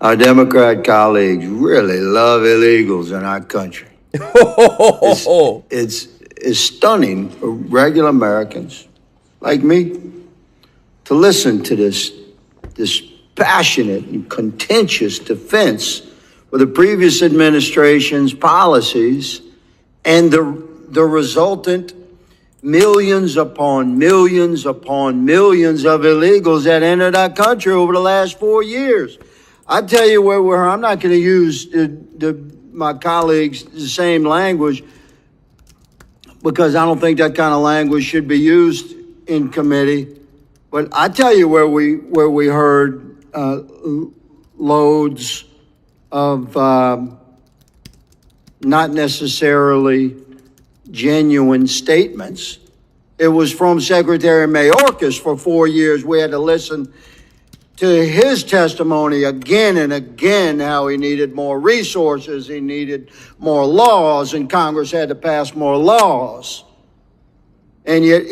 Our Democrat colleagues really love illegals in our country. It's stunning for regular Americans like me to listen to this passionate and contentious defense for the previous administration's policies and the resultant millions upon millions upon millions of illegals that entered our country over the last 4 years. I tell you where I'm not going to use my colleagues the same language because I don't think that kind of language should be used in committee. But I tell you where we heard loads of not necessarily genuine statements. It was from Secretary Mayorkas for 4 years. We had to listen to his testimony again and again, how he needed more resources, he needed more laws, and Congress had to pass more laws. And yet,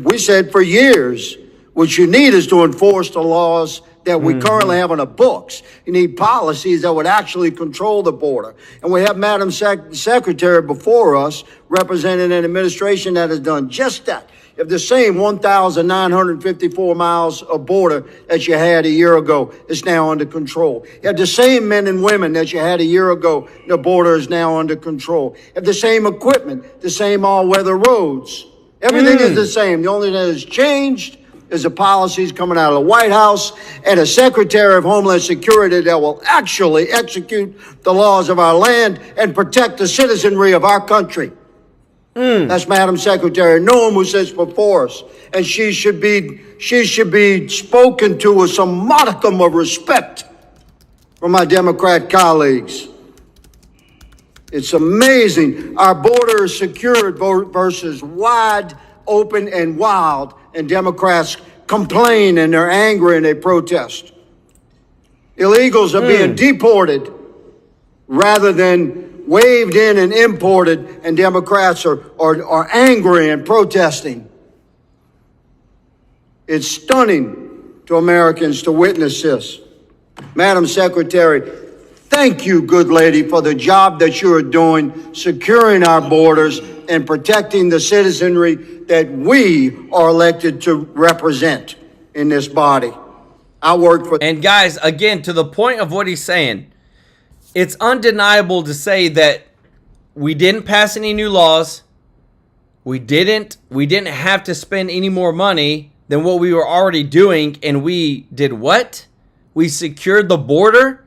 we said for years, what you need is to enforce the laws that we currently have on the books. You need policies that would actually control the border. And we have Madam Secretary before us representing an administration that has done just that. If the same 1,954 miles of border that you had a year ago is now under control. If the same men and women that you had a year ago, the border is now under control. If the same equipment, the same all-weather roads. Everything is the same. The only thing that has changed is the policies coming out of the White House and a Secretary of Homeland Security that will actually execute the laws of our land and protect the citizenry of our country. That's Madam Secretary Knowles who sits before us, and she should be spoken to with some modicum of respect from my Democrat colleagues. It's amazing. Our border is secured versus wide open and wild, and Democrats complain and they're angry and they protest. Illegals are being deported rather than waved in and imported, and Democrats are angry and protesting. It's stunning to Americans to witness this. Madam Secretary, thank you, good lady, for the job that you are doing, securing our borders and protecting the citizenry that we are elected to represent in this body. I work for... And guys, again, to the point of what he's saying, it's undeniable to say that we didn't pass any new laws. We didn't have to spend any more money than what we were already doing. And we did what? We secured the border.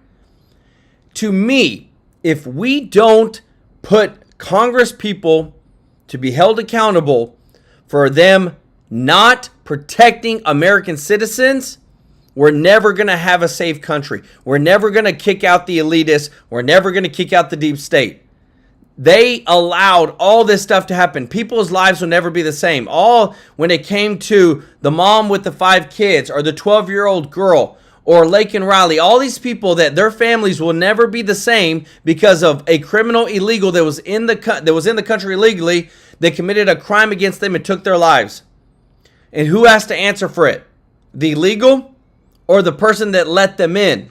To me, if we don't put Congress people to be held accountable for them not protecting American citizens, we're never going to have a safe country. We're never going to kick out the elitists. We're never going to kick out the deep state. They allowed all this stuff to happen. People's lives will never be the same. All when it came to the mom with the 5 kids or the 12-year-old girl or Lake and Riley, all these people that their families will never be the same because of a criminal illegal that was in the country illegally that committed a crime against them and took their lives. And who has to answer for it? The illegal or the person that let them in?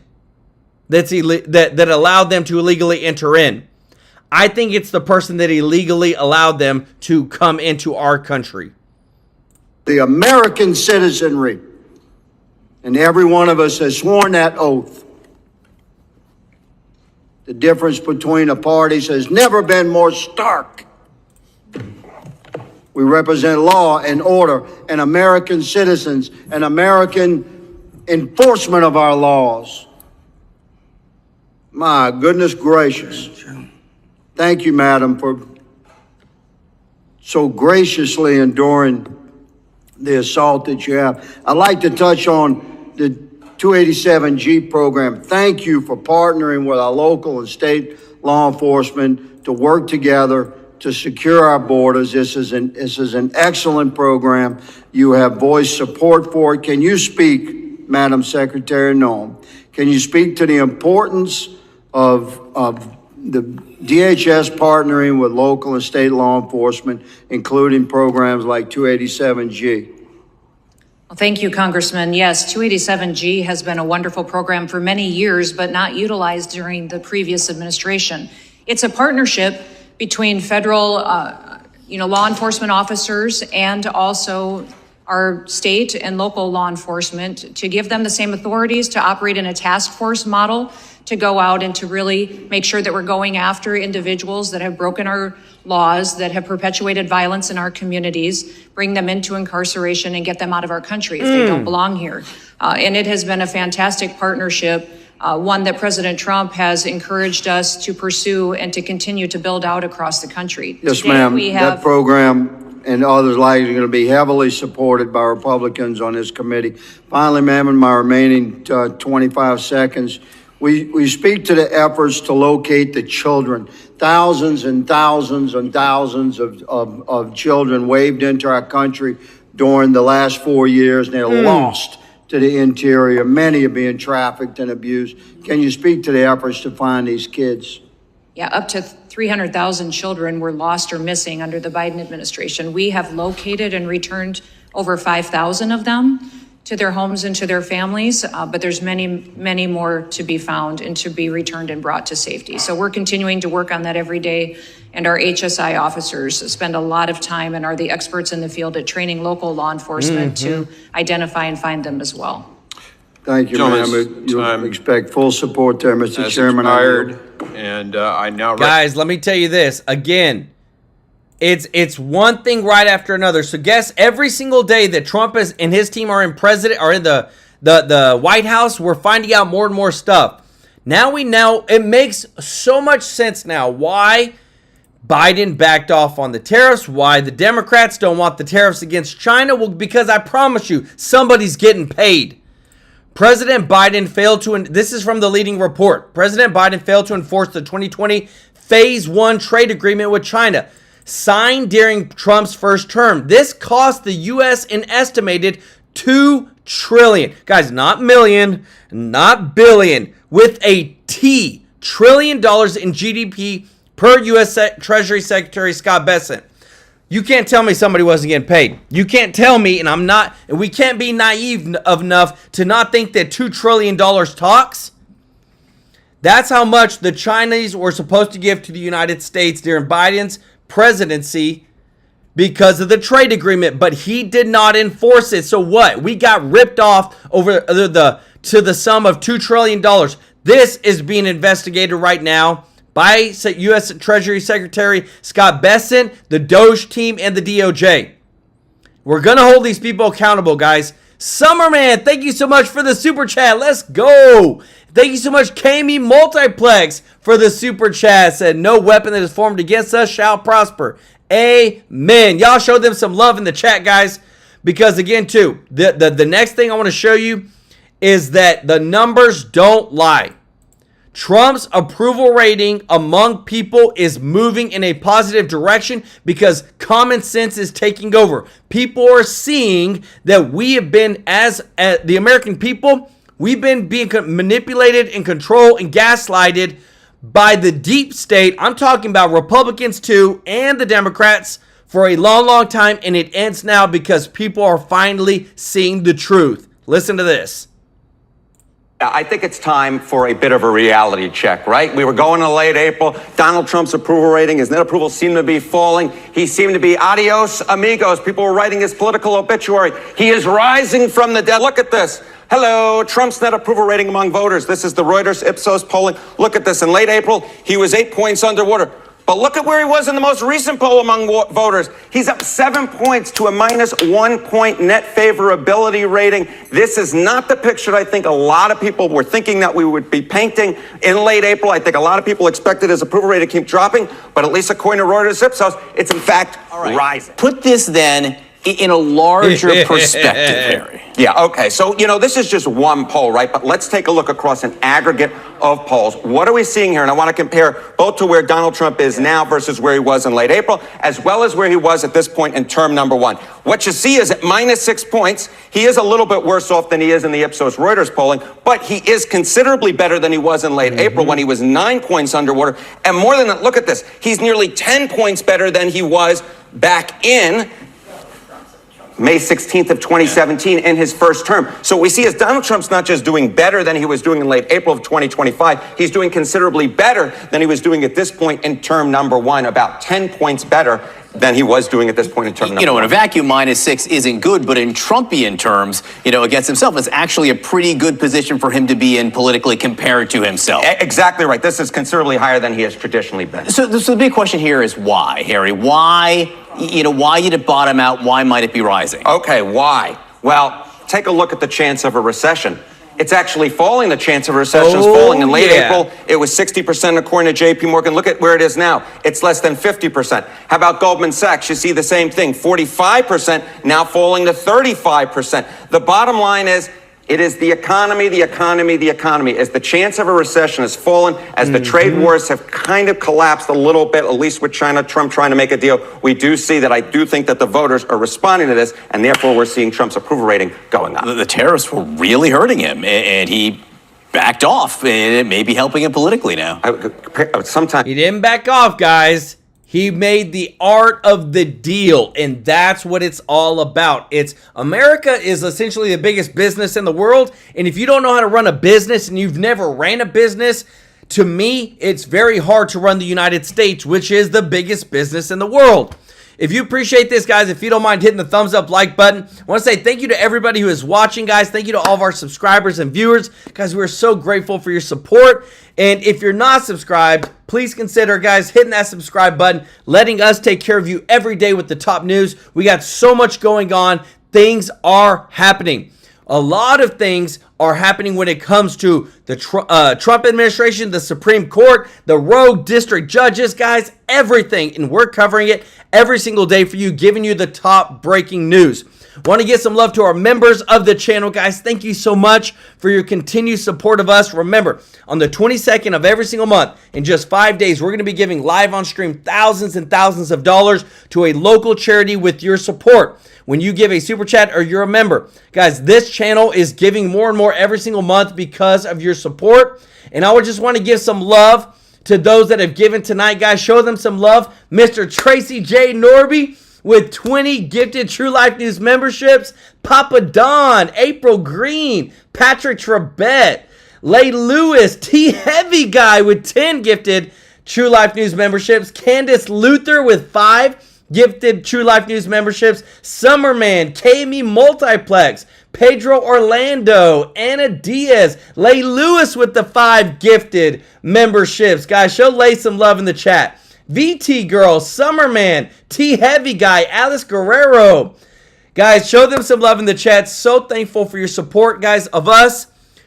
That allowed them to illegally enter in. I think it's the person that illegally allowed them to come into our country. The American citizenry. And every one of us has sworn that oath. The difference between the parties has never been more stark. We represent law and order and American citizens and American enforcement of our laws. My goodness gracious. Thank you, Madam, for so graciously enduring the assault that you have. I'd like to touch on the 287G program. Thank you for partnering with our local and state law enforcement to work together to secure our borders. This is an excellent program. You have voiced support for it. Can you speak, Madam Secretary Knowles, can you speak to the importance of the DHS partnering with local and state law enforcement, including programs like 287G? Well, thank you, Congressman. Yes, 287G has been a wonderful program for many years, but not utilized during the previous administration. It's a partnership between federal, law enforcement officers and also our state and local law enforcement to give them the same authorities to operate in a task force model, to go out and to really make sure that we're going after individuals that have broken our laws, that have perpetuated violence in our communities, bring them into incarceration and get them out of our country if they don't belong here. And it has been a fantastic partnership, one that President Trump has encouraged us to pursue and to continue to build out across the country. Yes, Today, ma'am. we have That program and others like it are going to be heavily supported by Republicans on this committee. Finally, ma'am, in my remaining 25 seconds, we speak to the efforts to locate the children. Thousands and thousands and thousands of children waved into our country during the last 4 years, and they're lost to the interior. Many are being trafficked and abused. Can you speak to the efforts to find these kids? Yeah, up to 300,000 children were lost or missing under the Biden administration. We have located and returned over 5,000 of them to their homes and to their families, but there's many, many more to be found and to be returned and brought to safety. So we're continuing to work on that every day, and our HSI officers spend a lot of time and are the experts in the field at training local law enforcement to identify and find them as well. Thank you, ma'am. You expect full support there, Mr. Chairman. And I now... Guys, let me tell you this. Again, it's one thing right after another. So guess every single day that Trump and his team are in the White House, we're finding out more and more stuff. Now we know, it makes so much sense now why Biden backed off on the tariffs, why the Democrats don't want the tariffs against China. Well, because I promise you, somebody's getting paid. President Biden failed to, this is from the leading report, President Biden failed to enforce the 2020 Phase 1 trade agreement with China, signed during Trump's first term. This cost the U.S. an estimated $2 trillion. Guys, not million, not billion, with a T, $1 trillion in GDP per U.S. Treasury Secretary Scott Bessent. You can't tell me somebody wasn't getting paid. You can't tell me, and we can't be naive enough to not think that $2 trillion talks. That's how much the Chinese were supposed to give to the United States during Biden's presidency because of the trade agreement, but he did not enforce it. So what? We got ripped off over to the sum of $2 trillion. This is being investigated right now by U.S. Treasury Secretary Scott Bessent, the Doge team, and the DOJ. We're going to hold these people accountable, guys. Summerman, thank you so much for the super chat. Let's go. Thank you so much, Kami Multiplex, for the super chat. Said, no weapon that is formed against us shall prosper. Amen. Y'all show them some love in the chat, guys. Because again, too, the next thing I want to show you is that the numbers don't lie. Trump's approval rating among people is moving in a positive direction because common sense is taking over. People are seeing that we have been, as the American people, we've been being manipulated and controlled and gaslighted by the deep state. I'm talking about Republicans too, and the Democrats for a long, long time, and it ends now because people are finally seeing the truth. Listen to this. I think it's time for a bit of a reality check, right? We were going to late April. Donald Trump's approval rating, his net approval seemed to be falling. He seemed to be adios, amigos. People were writing his political obituary. He is rising from the dead. Look at this. Hello, Trump's net approval rating among voters. This is the Reuters Ipsos polling. Look at this. In late April, he was 8 points underwater. But look at where he was in the most recent poll among voters. He's up 7 points to a -1 point net favorability rating. This is not the picture I think a lot of people were thinking that we would be painting in late April. I think a lot of people expected his approval rate to keep dropping, but at least according to Reuters Ipsos, it's in fact rising. Put this then in a larger perspective, Harry. Yeah, okay. So, this is just one poll, right? But let's take a look across an aggregate of polls. What are we seeing here? And I want to compare both to where Donald Trump is now versus where he was in late April, as well as where he was at this point in term number one. What you see is at -6 points, he is a little bit worse off than he is in the Ipsos Reuters polling, but he is considerably better than he was in late April when he was 9 points underwater. And more than that, look at this. He's nearly 10 points better than he was back in May 16th of 2017 in his first term. So what we see is Donald Trump's not just doing better than he was doing in late April of 2025, he's doing considerably better than he was doing at this point in term number one, about 10 points better than he was doing at this point in term number one. In a vacuum, -6 isn't good, but in Trumpian terms, against himself, it's actually a pretty good position for him to be in politically compared to himself. Exactly right. This is considerably higher than he has traditionally been. So the big question here is why, Harry? Why did it bottom out? Why might it be rising? Okay, why? Well, take a look at the chance of a recession. It's actually falling. The chance of a recession is falling. In late April, it was 60% according to JP Morgan. Look at where it is now. It's less than 50%. How about Goldman Sachs? You see the same thing. 45%, now falling to 35%. The bottom line is, it is the economy, the economy, the economy. As the chance of a recession has fallen, as the trade wars have kind of collapsed a little bit, at least with China, Trump trying to make a deal, we do see that I do think that the voters are responding to this, and therefore we're seeing Trump's approval rating going up. The tariffs were really hurting him, and he backed off, and it may be helping him politically now. Sometimes he didn't back off, guys. He made the art of the deal, and that's what it's all about. It's America is essentially the biggest business in the world, and if you don't know how to run a business and you've never ran a business, to me, it's very hard to run the United States, which is the biggest business in the world. If you appreciate this, guys, if you don't mind hitting the thumbs up like button, I want to say thank you to everybody who is watching, guys. Thank you to all of our subscribers and viewers. Guys, we're so grateful for your support. And if you're not subscribed, please consider, guys, hitting that subscribe button, letting us take care of you every day with the top news. We got so much going on. Things are happening. A lot of things are happening when it comes to the Trump administration, the Supreme Court, the rogue district judges, guys, everything. And we're covering it every single day for you, giving you the top breaking news. Want to give some love to our members of the channel, guys. Thank you so much for your continued support of us. Remember, on the 22nd of every single month, in just 5 days, we're going to be giving live on stream thousands and thousands of dollars to a local charity with your support. When you give a super chat or you're a member, guys, this channel is giving more and more every single month because of your support. And I would just want to give some love to those that have given tonight, guys. Show them some love. Mr. Tracy J. Norby with 20 gifted True Life News memberships. Papa Don, April Green, Patrick Trebet, Lay Lewis, T Heavy Guy with 10 gifted True Life News memberships. Candace Luther with 5 gifted True Life News memberships. Summerman, KME Multiplex, Pedro Orlando, Anna Diaz, Lay Lewis with the 5 gifted memberships. Guys, show Lay some love in the chat. VT Girl, Summerman, T Heavy Guy, Alice Guerrero. Guys, show them some love in the chat. So thankful for your support, guys, of us.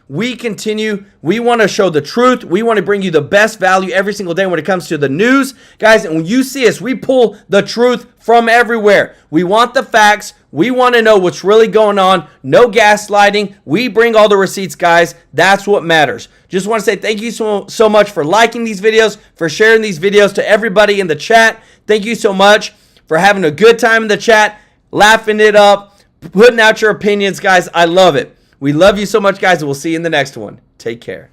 We continue. We want to show the truth. We want to bring you the best value every single day when it comes to the news. Guys, and when you see us, we pull the truth from everywhere. We want the facts. We want to know what's really going on. No gaslighting. We bring all the receipts, guys. That's what matters. Just want to say thank you so much for liking these videos, for sharing these videos to everybody in the chat. Thank you so much for having a good time in the chat, laughing it up, putting out your opinions, guys. I love it. We love you so much, guys, and we'll see you in the next one. Take care.